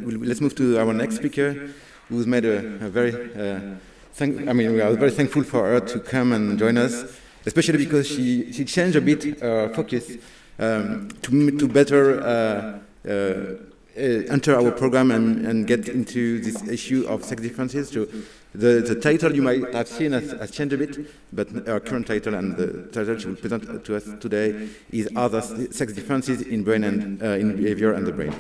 let's move to our next speaker, who's made a very, we are very thankful for her to come and join us, especially because she changed a bit her focus to better enter our program and get into this issue of sex differences. So the title you might have seen has changed a bit, but our current title and the title she will present to us today is Other Sex Differences in Brain and in Behavior and the Brain.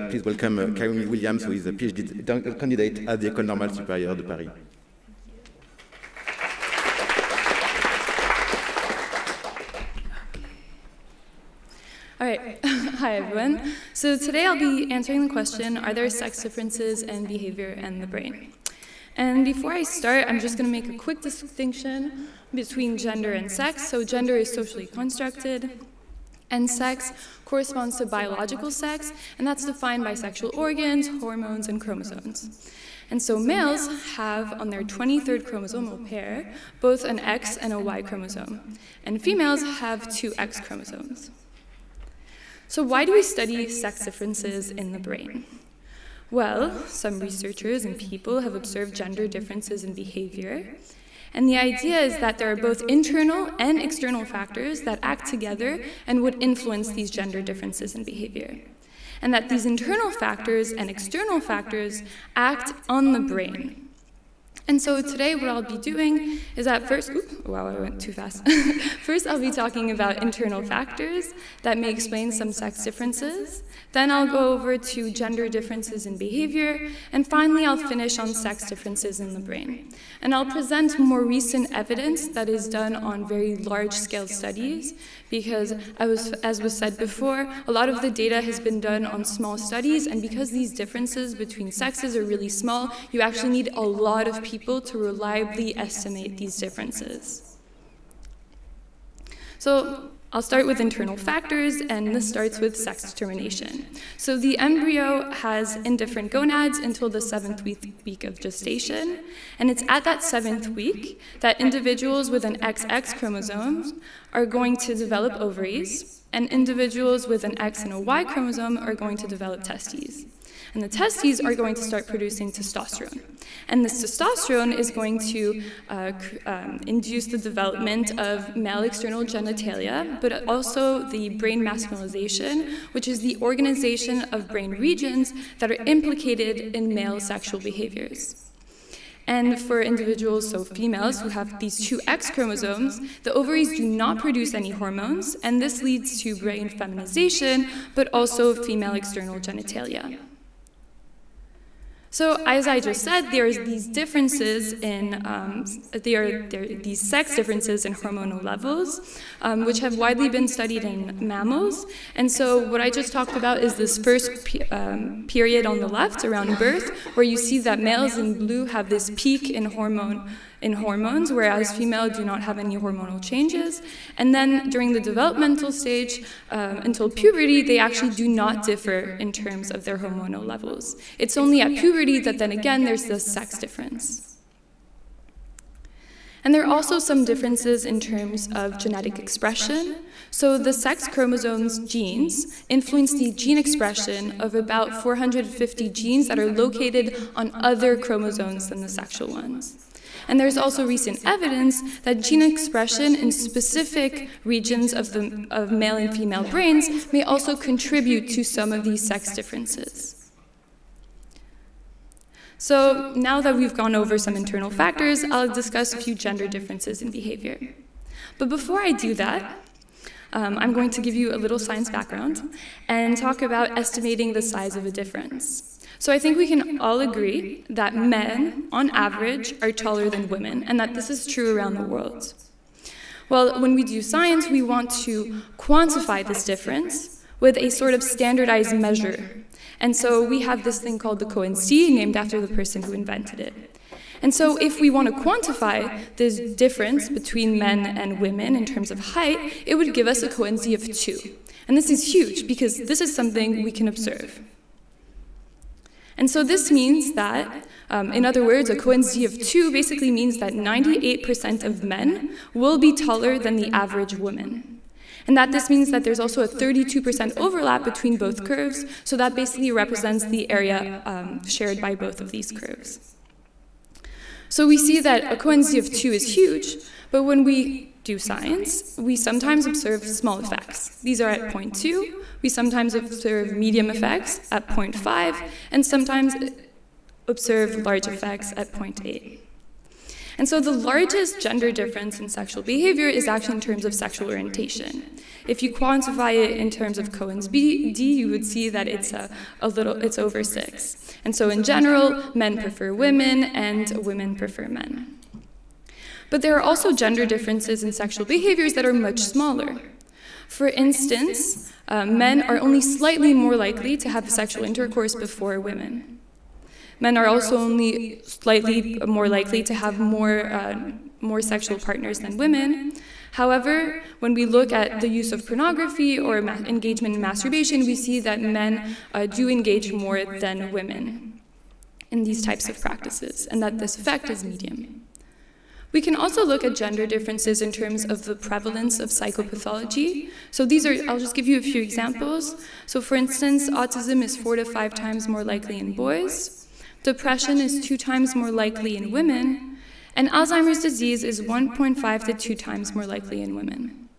Please welcome Camille Williams, who is a PhD candidate at the École Normale Supérieure de Paris. All right, hi everyone. So today I'll be answering the question, are there sex differences in behavior and the brain? And before I start, I'm just gonna make a quick distinction between gender and sex. So gender is socially constructed, and sex corresponds to biological sex, and that's defined by sexual organs, hormones, and chromosomes. And so males have on their 23rd chromosomal pair both an X and a Y chromosome, and females have 2 X chromosomes. So why do we study sex differences in the brain? Well, some researchers and people have observed gender differences in behavior, and the idea is that there are both internal and external factors that act together and would influence these gender differences in behavior, and that these internal factors and external factors act on the brain. And so today what I'll be doing is that first, wow, I went too fast. First I'll be talking about internal factors that may explain some sex differences. Then I'll go over to gender differences in behavior. And finally I'll finish on sex differences in the brain. And I'll present more recent evidence that is done on very large-scale studies, because as was said before, a lot of the data has been done on small studies, and because these differences between sexes are really small, you actually need a lot of people to reliably estimate these differences. So I'll start with internal factors, and this starts with sex determination. So the embryo has indifferent gonads until the 7th week of gestation, and it's at that 7th week that individuals with an XX chromosome are going to develop ovaries, and individuals with an X and a Y chromosome are going to develop testes. And the testes are going to start producing testosterone. And this testosterone is going to induce the development of male external genitalia, but also the brain masculinization, which is the organization of brain regions that are implicated in male sexual behaviors. And for individuals, so females, who have these 2 X chromosomes, the ovaries do not produce any hormones, and this leads to brain feminization, but also female external genitalia. So, as I just said, there's these differences in, these sex differences in hormonal levels, which have widely been studied in mammals. And so what I just talked about is this first period on the left, around birth, where you see that males in blue have this peak in hormones, whereas females do not have any hormonal changes. And then during the developmental stage, until puberty, they actually do not differ in terms of their hormonal levels. It's only at puberty that then again there's this sex difference. And there are also some differences in terms of genetic expression. So the sex chromosomes genes influence the gene expression of about 450 genes that are located on other chromosomes than the sexual ones. And there's also recent evidence that gene expression in specific regions of male and female brains may also contribute to some of these sex differences. So now that we've gone over some internal factors, I'll discuss a few gender differences in behavior. But before I do that, I'm going to give you a little science background and talk about estimating the size of a difference. So I think we can all agree that men, on average, are taller than women, and that this is true around the world. Well, when we do science, we want to quantify this difference with a sort of standardized measure. And so we have this thing called the Cohen-C, named after the person who invented it. And so if we want to quantify this difference between men and women in terms of height, it would give us a Cohen-C of 2. And this is huge, because this is something we can observe. And so this means that, in other words, a Cohen-C of 2 basically means that 98% of men will be taller than the average woman. And that this means that there's also a 32% overlap between both curves, so that basically represents the area shared by both of these curves. So we see that a cohency of 2 is huge, but when we do science, we sometimes observe small effects. These are at 0.2, we sometimes observe medium effects at 0.5, and sometimes observe large effects at 0.8. And so the largest gender difference in sexual behavior is actually in terms of sexual orientation. If you quantify it in terms of Cohen's D, you would see that it's it's over 6. And so in general, men prefer women and women prefer men. But there are also gender differences in sexual behaviors that are much smaller. For instance, men are only slightly more likely to have sexual intercourse before women. Men are also only slightly more likely to have more sexual partners than women. However, when we look at the use of pornography or engagement in masturbation, we see that men do engage more than women in these types of practices, and that this effect is medium. We can also look at gender differences in terms of the prevalence of psychopathology. So I'll just give you a few examples. So for instance, autism is 4 to 5 times more likely in boys. Depression is 2 times more likely in women, and Alzheimer's disease is 1.5 to 2 times more likely in women.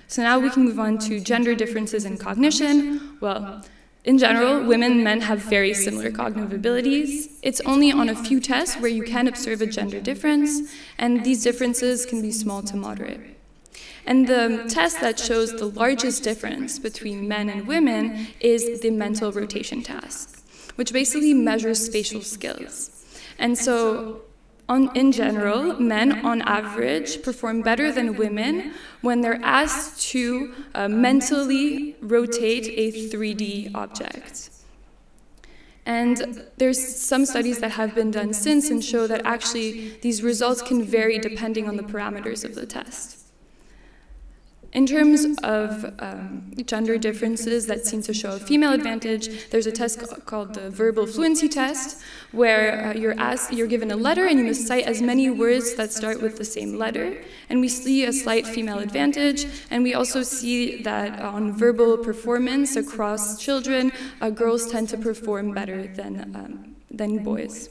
So now we can move on to gender differences in cognition. Well, in general, women and men have very similar cognitive abilities. It's only on a few tests where you can observe a gender difference, and these differences can be small to moderate. And the test that shows the largest difference between men and women is the mental rotation task, which basically measures spatial skills. And so, in general, men, on average, perform better than women when they're asked to mentally rotate a 3D object. And there's some studies that have been done since and show that actually these results can vary depending on the parameters of the test. In terms of gender differences that seem to show a female advantage, there's a test called the verbal fluency test, where you're given a letter and you must cite as many words that start with the same letter. And we see a slight female advantage, and we also see that on verbal performance across children, girls tend to perform better than boys.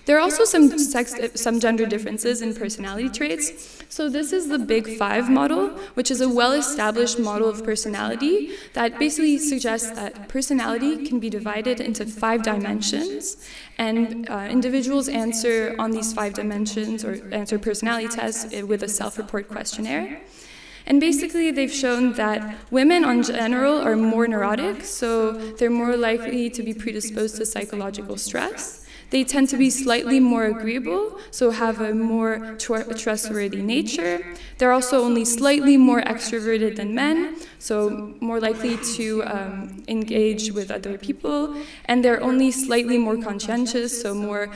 There are also some gender differences in personality traits. So this is the Big 5 model, which is a well-established model of personality that basically suggests that personality can be divided into 5 dimensions, and individuals answer on these 5 dimensions or answer personality tests with a self-report questionnaire. And basically, they've shown that women, in general, are more neurotic, so they're more likely to be predisposed to psychological stress. They tend to be slightly more agreeable, so have a more trustworthy nature. They're also only slightly more extroverted than men, so more likely to engage with other people. And they're only slightly more conscientious, so more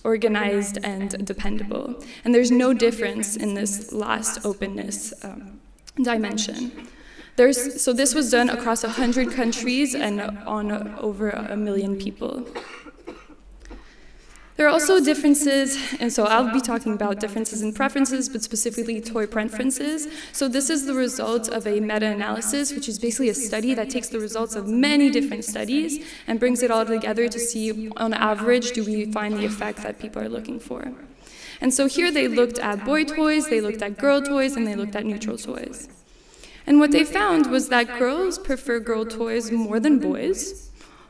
organized and dependable. And there's no difference in this last openness dimension. So this was done across 100 countries and on over 1 million people. There are also differences, and so I'll be talking about differences in preferences, but specifically toy preferences. So this is the result of a meta-analysis, which is basically a study that takes the results of many different studies and brings it all together to see, on average, do we find the effect that people are looking for. And so here they looked at boy toys, they looked at girl toys, and they looked at neutral toys. And what they found was that girls prefer girl toys more than boys,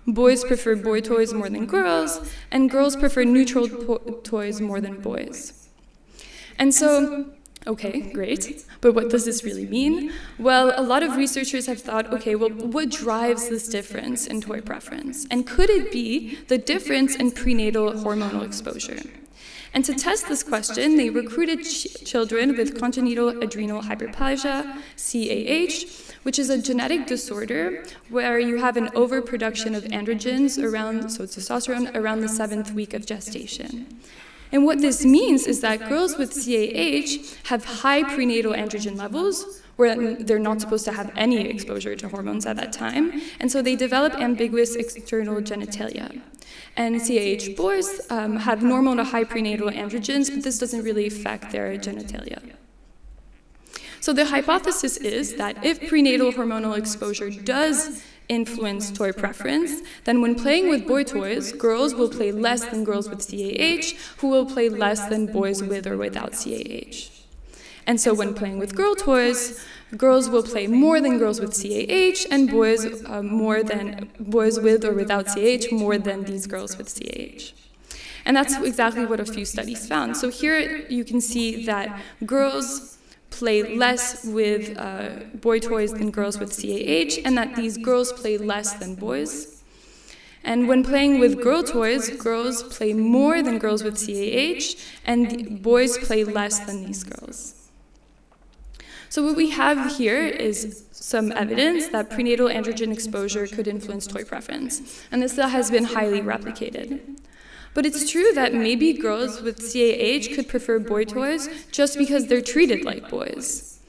boys prefer boy toys more than girls, and girls prefer neutral toys more than boys. And so, okay, great, but what does this really mean? Well, a lot of researchers have thought, okay, well, what drives this difference in toy preference? And could it be the difference in prenatal hormonal exposure? And to test this question, they recruited children with congenital adrenal hyperplasia, CAH, which is a genetic disorder where you have an overproduction of androgens so testosterone, around the 7th week of gestation. And what this means is that girls with CAH have high prenatal androgen levels, where they're not supposed to have any exposure to hormones at that time, and so they develop ambiguous external genitalia. And CAH boys have normal to high prenatal androgens, but this doesn't really affect their genitalia. So the hypothesis is that if prenatal hormonal exposure does influence toy preference, then when playing with boy toys, girls will play less than girls with CAH, who will play less than boys with or without CAH. And so when playing with girl toys, girls will play more than girls with CAH, and boys more than boys with or without CAH more than these girls with CAH. And that's exactly what a few studies found. So here you can see that girls play less with boy toys than girls with CAH, and that these girls play less than boys. And when playing with girl toys, girls play more than girls with CAH, and boys play less than these girls. So what we have here is some evidence that prenatal androgen exposure could influence toy preference, and this has been highly replicated. But it's true that maybe girls with CAH could prefer boy toys just because they're treated like boys.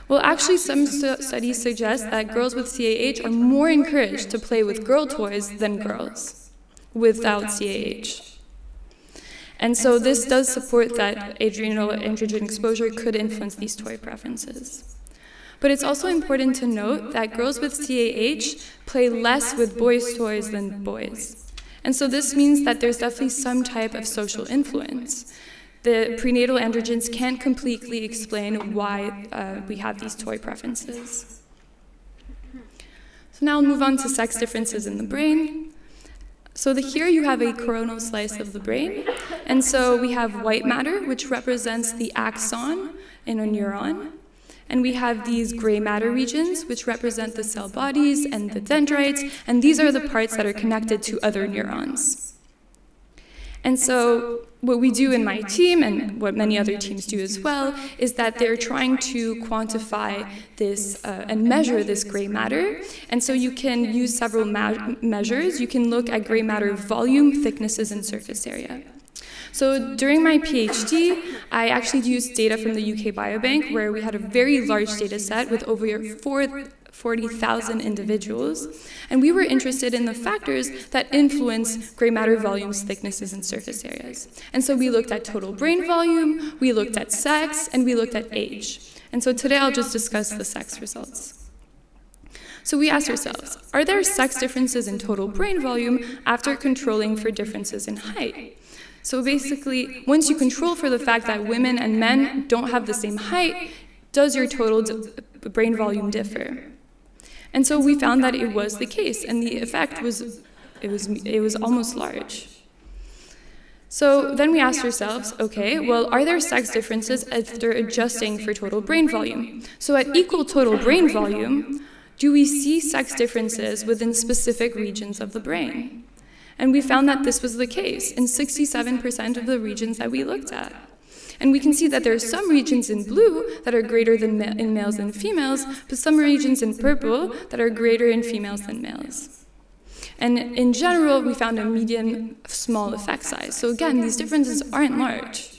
Well, actually, some studies suggest that girls with CAH are more encouraged to play with girl toys than girls without CAH. And so this does support that adrenal androgen exposure could influence these toy preferences. But it's also important to note that girls with CAH play less with boys' toys than boys. And so this means that there's definitely some type of social influence. The prenatal androgens can't completely explain why we have these toy preferences. So now I'll move on to sex differences in the brain. So here you have a coronal slice of the brain. And so we have white matter, which represents the axon in a neuron. And we have these gray matter regions, which represent the cell bodies and the dendrites, and these are the parts that are connected to other neurons. And so what we do in my team, and what many other teams do as well, is that they're trying to quantify this and measure this gray matter. And so you can use several measures. You can look at gray matter volume, thicknesses, and surface area. So during my PhD, I actually used data from the UK Biobank, where we had a very large data set with over 40,000 individuals. And we were interested in the factors that influence gray matter volumes, thicknesses, and surface areas. And so we looked at total brain volume, we looked at sex, and we looked at age. And so today I'll just discuss the sex results. So we asked ourselves, are there sex differences in total brain volume after controlling for differences in height? So basically, once you control for the fact that women and men don't have the same height, does your total brain volume differ? And so we found that it was the case, and the effect was, it was almost large. So then we asked ourselves, okay, well, are there sex differences after adjusting for total brain volume? So at equal total brain volume, do we see sex differences within specific regions of the brain? And we found that this was the case in 67% of the regions that we looked at. And we can see that there are some regions in blue that are greater than in males than females, but some regions in purple that are greater in females than males. And in general, we found a median small effect size. So again, these differences aren't large.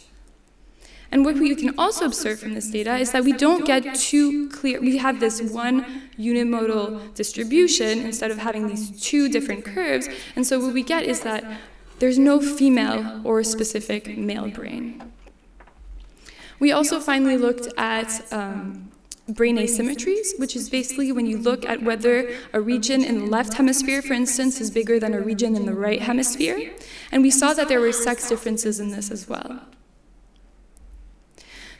And what we can also observe from this data is that we don't get too clear. We have this one unimodal distribution instead of having these two different curves. And so what we get is that there's no female or specific male brain. We also finally looked at brain asymmetries, which is basically when you look at whether a region in the left hemisphere, for instance, is bigger than a region in the right hemisphere. And we saw that there were sex differences in this as well.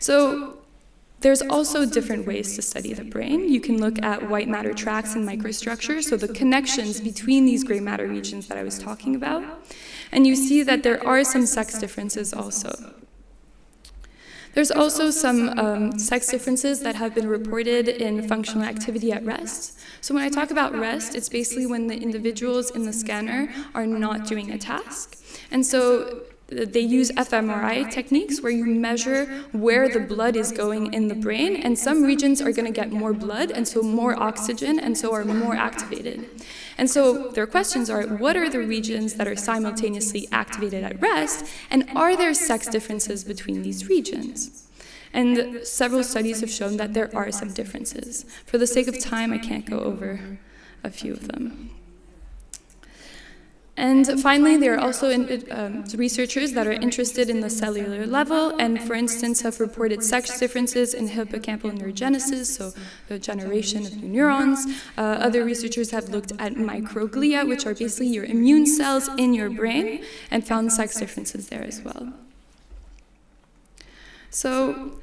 So there's also different ways to study the brain. You can look at white matter tracts and microstructures, so the connections between these gray matter regions that I was talking about. And you see that there are some sex differences also. There's also some sex differences that have been reported in functional activity at rest. So when I talk about rest, it's basically when the individuals in the scanner are not doing a task. And so they use fMRI techniques where you measure where the blood is going in the brain, and some regions are going to get more blood, and so more oxygen, and so are more activated. And so their questions are, what are the regions that are simultaneously activated at rest, and are there sex differences between these regions? And several studies have shown that there are some differences. For the sake of time, I can't go over a few of them. And finally, there are also researchers that are interested in the cellular level and, for instance, have reported sex differences in hippocampal neurogenesis, so the generation of new neurons. Other researchers have looked at microglia, which are basically your immune cells in your brain, and found sex differences there as well. So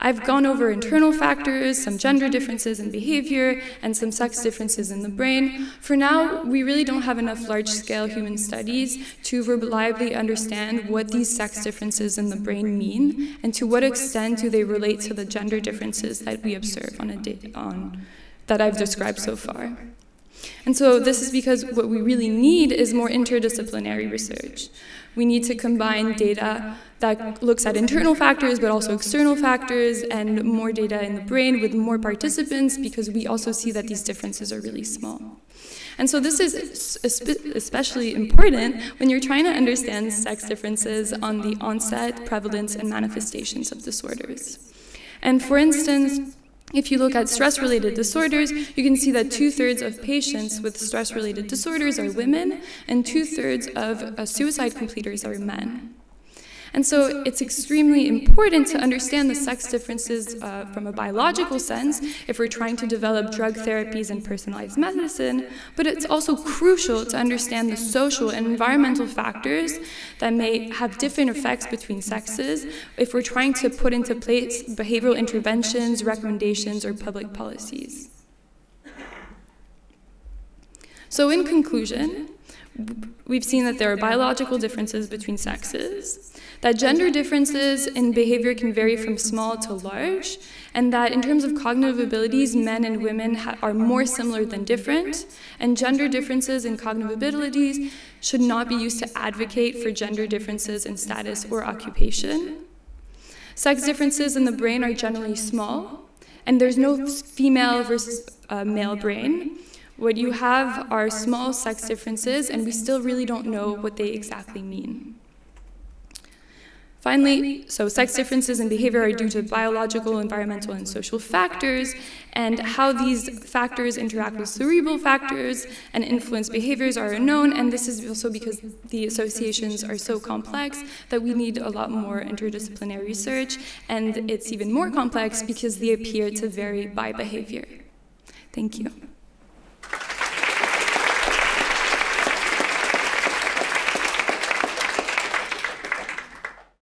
I've gone over internal factors, some gender differences in behavior, and some sex differences in the brain. For now, we really don't have enough large-scale human studies to reliably understand what these sex differences in the brain mean, and to what extent do they relate to the gender differences that we observe that I've described so far. And so this is because what we really need is more interdisciplinary research. We need to combine data that looks at internal factors, but also external factors, and more data in the brain with more participants, because we also see that these differences are really small. And so this is especially important when you're trying to understand sex differences on the onset, prevalence, and manifestations of disorders. And for instance, if you look at stress-related disorders, you can see that 2/3 of patients with stress-related disorders are women, and 2/3 of suicide completers are men. And so it's extremely important to understand the sex differences from a biological sense if we're trying to develop drug therapies and personalized medicine, but it's also crucial to understand the social and environmental factors that may have different effects between sexes if we're trying to put into place behavioral interventions, recommendations, or public policies. So in conclusion, we've seen that there are biological differences between sexes, that gender differences in behavior can vary from small to large, and that in terms of cognitive abilities, men and women are more similar than different, and gender differences in cognitive abilities should not be used to advocate for gender differences in status or occupation. Sex differences in the brain are generally small, and there's no female versus male brain. What you have are small sex differences, and we still really don't know what they exactly mean. Finally, so sex differences in behavior are due to biological, environmental, and social factors, and how these factors interact with cerebral factors and influence behaviors are unknown, and this is also because the associations are so complex that we need a lot more interdisciplinary research, and it's even more complex because they appear to vary by behavior. Thank you.